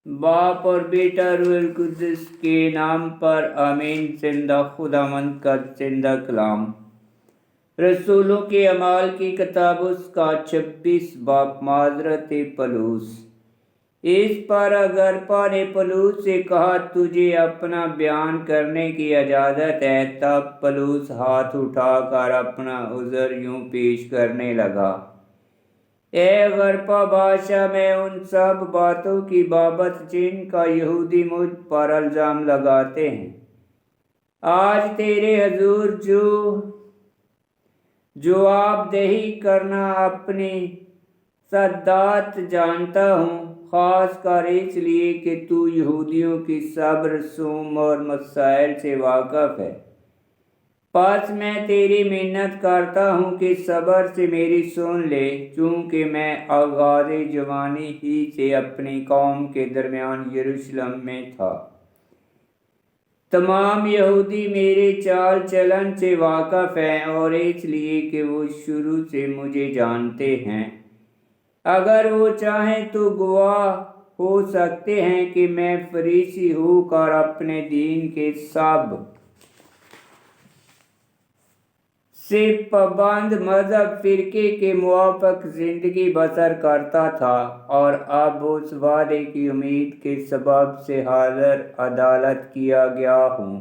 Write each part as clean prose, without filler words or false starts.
बाप और बेटा रूहुल कुद्दुस के नाम पर आमीन। जिंदा खुदावंद का जिंदा कलाम। रसूलों के अमाल की किताब उसका 26 बाप। माजरत पलूस। इस पर अगरपा ने पलूस से कहा, तुझे अपना बयान करने की इजाज़त है। तब पलूस हाथ उठाकर अपना उज़र यूं पेश करने लगा, ए अगरपा बादशाह, मैं उन सब बातों की बाबत जिनका यहूदी मुझ पर इल्ज़ाम लगाते हैं, आज तेरे हजूर जवाबदेही करना अपनी सद्दात जानता हूँ, ख़ास कर इसलिए कि तू यहूदियों की सब रसूम और मसाइल से वाक़फ़ है। पास मैं तेरी मिन्नत करता हूँ कि सब्र से मेरी सुन ले, चूँकि मैं आगाज़ जवानी ही से अपनी कौम के दरमियान यरूशलेम में था। तमाम यहूदी मेरे चाल चलन से वाक़फ़ हैं और इसलिए कि वो शुरू से मुझे जानते हैं। अगर वो चाहें तो गवाह हो सकते हैं कि मैं फरीसी होकर अपने दीन के सब से पाबंद मजहब फ़िरके के मुआफ़िक ज़िंदगी बसर करता था, और अब उस वादे की उम्मीद के सबब से हाज़िर अदालत किया गया हूँ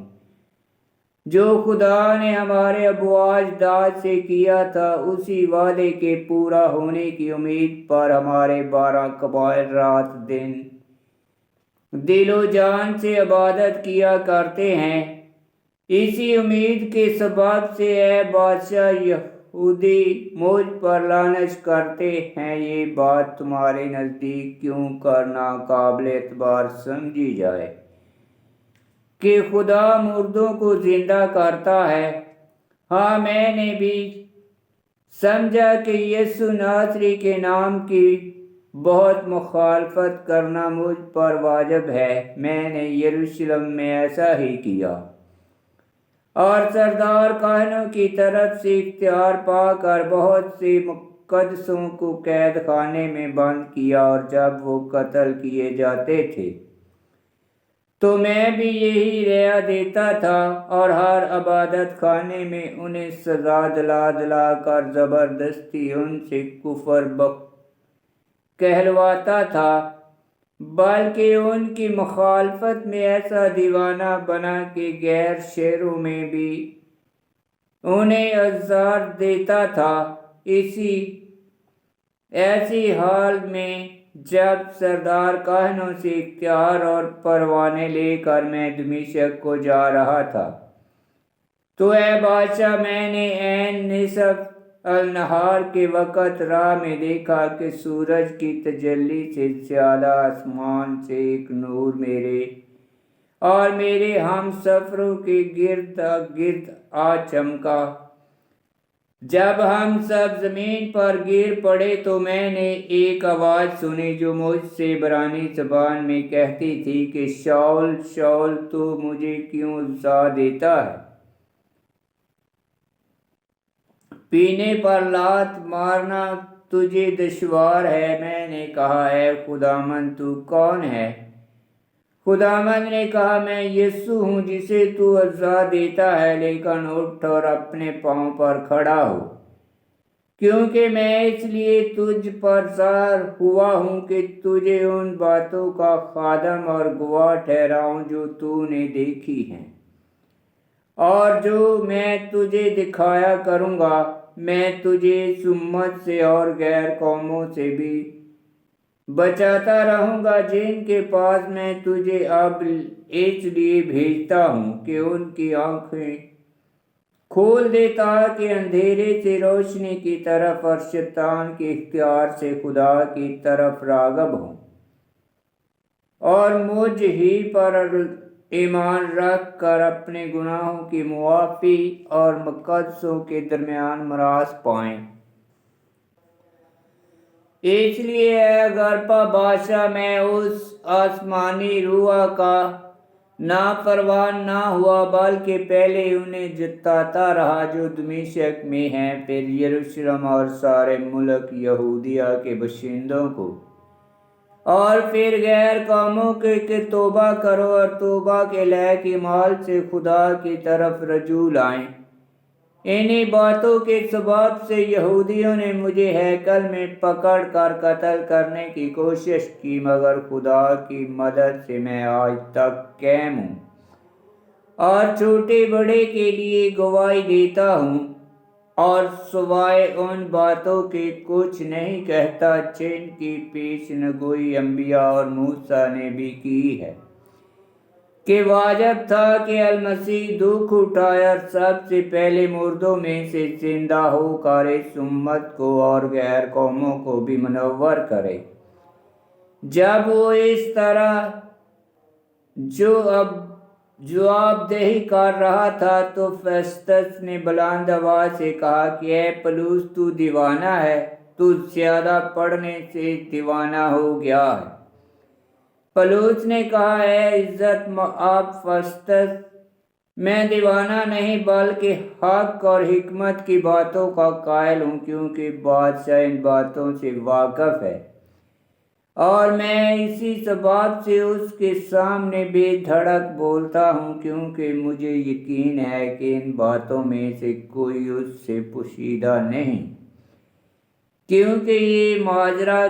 जो खुदा ने हमारे अबुआजदाद से किया था। उसी वादे के पूरा होने की उम्मीद पर हमारे 12 कबाइल रात दिन दिलो जान से इबादत किया करते हैं। इसी उम्मीद के सबब से ए बादशाह, यहूदी मुझ पर लानत करते हैं। ये बात तुम्हारे नज़दीक क्यों कर नाकाबिल एतबार समझी जाए कि खुदा मुर्दों को जिंदा करता है। हाँ, मैंने भी समझा कि यीशु नासरी के नाम की बहुत मुखालफत करना मुझ पर वाजिब है। मैंने यरूशलेम में ऐसा ही किया और सरदार काहनों की तरफ से इख्तियार पाकर बहुत से मुकद्दसों को कैद खाने में बंद किया, और जब वो कत्ल किए जाते थे तो मैं भी यही रिया देता था और हर इबादत खाने में उन्हें सजा दिला दिला कर ज़बरदस्ती उनसे कुफर कहलवाता था, बल्कि उनकी मुखालफत में ऐसा दीवाना बना कि गैर शहरों में भी उन्हें अज़ार देता था। ऐसी हाल में जब सरदार काहनों से इख्तियार और परवाने लेकर मैं दमिश्क को जा रहा था, तो ए बादशाह, मैंने ऐन निसफ अल-नहार के वक़्त राह में देखा कि सूरज की तजल्ली से ज़्यादा आसमान से एक नूर मेरे और मेरे हम सफ़रों के गिर्द गिर्द आ चमका। जब हम सब ज़मीन पर गिर पड़े तो मैंने एक आवाज़ सुनी जो मुझसे इब्रानी ज़बान में कहती थी कि शाऊल शाऊल, तू मुझे क्यों इज़्ज़ा देता है? पीने पर लात मारना तुझे दुश्वार है। मैंने कहा, ए खुदावंद, तू कौन है? खुदावंद ने कहा, मैं यीशु हूँ जिसे तू इज़्ज़ा देता है, लेकिन उठ और अपने पाँव पर खड़ा हो, क्योंकि मैं इसलिए तुझ पर ज़ाहिर हुआ हूँ कि तुझे उन बातों का खादम और गवाह ठहराऊँ जो तूने देखी हैं और जो मैं तुझे दिखाया करूँगा। मैं तुझे इस उम्मत से और गैर कौमों से भी बचाता रहूँगा जिनके पास मैं तुझे अब इसलिए भेजता हूँ कि उनकी आँखें खोल दे, ताकि अंधेरे से रोशनी की तरफ और शैतान के इख्तियार से खुदा की तरफ राग़िब हों, और मुझ ही पर ईमान रख कर अपने गुनाहों की मुआफ़ी और मुक़द्दसों के दरमियान मिरास पाएँ। इसलिए अगरपा बादशाह, मैं उस आसमानी रूह का नापरवान ना हुआ, बल्कि पहले उन्हें जताता रहा जो दमिश्क में हैं, फिर यरूशलेम और सारे मुल्क यहूदिया के बशिंदों को اور پھر غیر قوموں کے توبہ کرو اور توبہ کے لے کے مال سے خدا کی طرف رجوع لائیں۔ انہی باتوں کے سبب سے یہودیوں نے مجھے ہیکل میں پکڑ کر قتل کرنے کی کوشش کی، مگر خدا کی مدد سے میں آج تک قائم ہوں اور چھوٹے بڑے کے لیے گواہی دیتا ہوں، اور سوائے ان باتوں کے کچھ نہیں کہتا جن کی پیشن گوئی انبیاء اور موسیٰ نے بھی کی ہے، کہ واجب تھا کہ المسیح دکھ اٹھائے اور سب سے پہلے مردوں میں سے زندہ ہو کر اس امت کو اور غیر قوموں کو بھی منور کرے۔ جب وہ اس طرح جواب دہی کر رہا تھا تو فیسٹس نے بلند آواز سے کہا کہ اے پولس، تو دیوانہ ہے، تو زیادہ پڑھنے سے دیوانہ ہو گیا ہے۔ پولس نے کہا، اے عزت مآب فیسٹس، میں دیوانہ نہیں بلکہ حق اور حکمت کی باتوں کا قائل ہوں، کیونکہ بادشاہ ان باتوں سے واقف ہے، اور میں اسی سبب سے اس کے سامنے بے دھڑک بولتا ہوں، کیونکہ مجھے یقین ہے کہ ان باتوں میں سے کوئی اس سے پوشیدہ نہیں، کیونکہ یہ ماجرا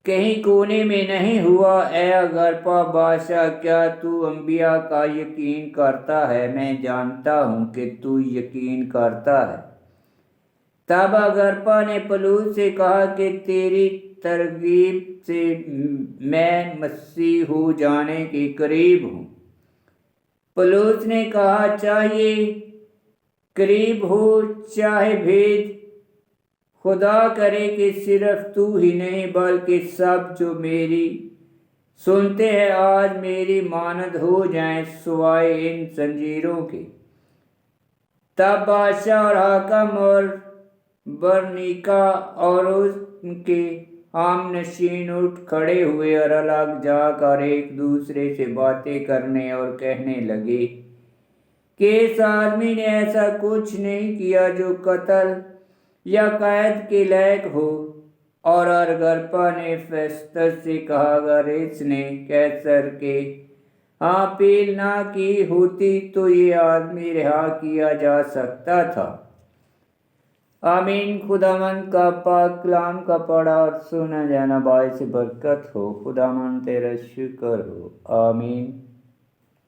کہیں کونے میں نہیں ہوا۔ اے اگرپا بادشاہ، کیا تو انبیاء کا یقین کرتا ہے؟ میں جانتا ہوں کہ تو یقین کرتا ہے۔ تب اگرپا نے پولس سے کہا کہ تیری ترغیب سے میں مسیح ہو جانے کے قریب ہوں۔ پولس نے کہا، چاہے قریب ہو چاہے بعید، خدا کرے کہ صرف تو ہی نہیں بلکہ سب جو میری سنتے ہیں آج میری مانند ہو جائیں، سوائے ان زنجیروں کے۔ تب بادشاہ اور حاکم اور برنیکا اور ان کے ہم نشین اٹھ کھڑے ہوئے اور الگ جا کر ایک دوسرے سے باتیں کرنے اور کہنے لگے کہ اس آدمی نے ایسا کچھ نہیں کیا جو قتل یا قید کے لائق ہو۔ اور اگرپا نے فیسٹس سے کہا، اگر اس نے قیصر کے ہاں اپیل نہ کی ہوتی تو یہ آدمی رہا کیا جا سکتا تھا۔ آمین۔ خداوند کا پاک کلام کا پڑھا اور سنا جانا باعث برکت ہو۔ خداوند تیرا شکر ہو۔ آمین۔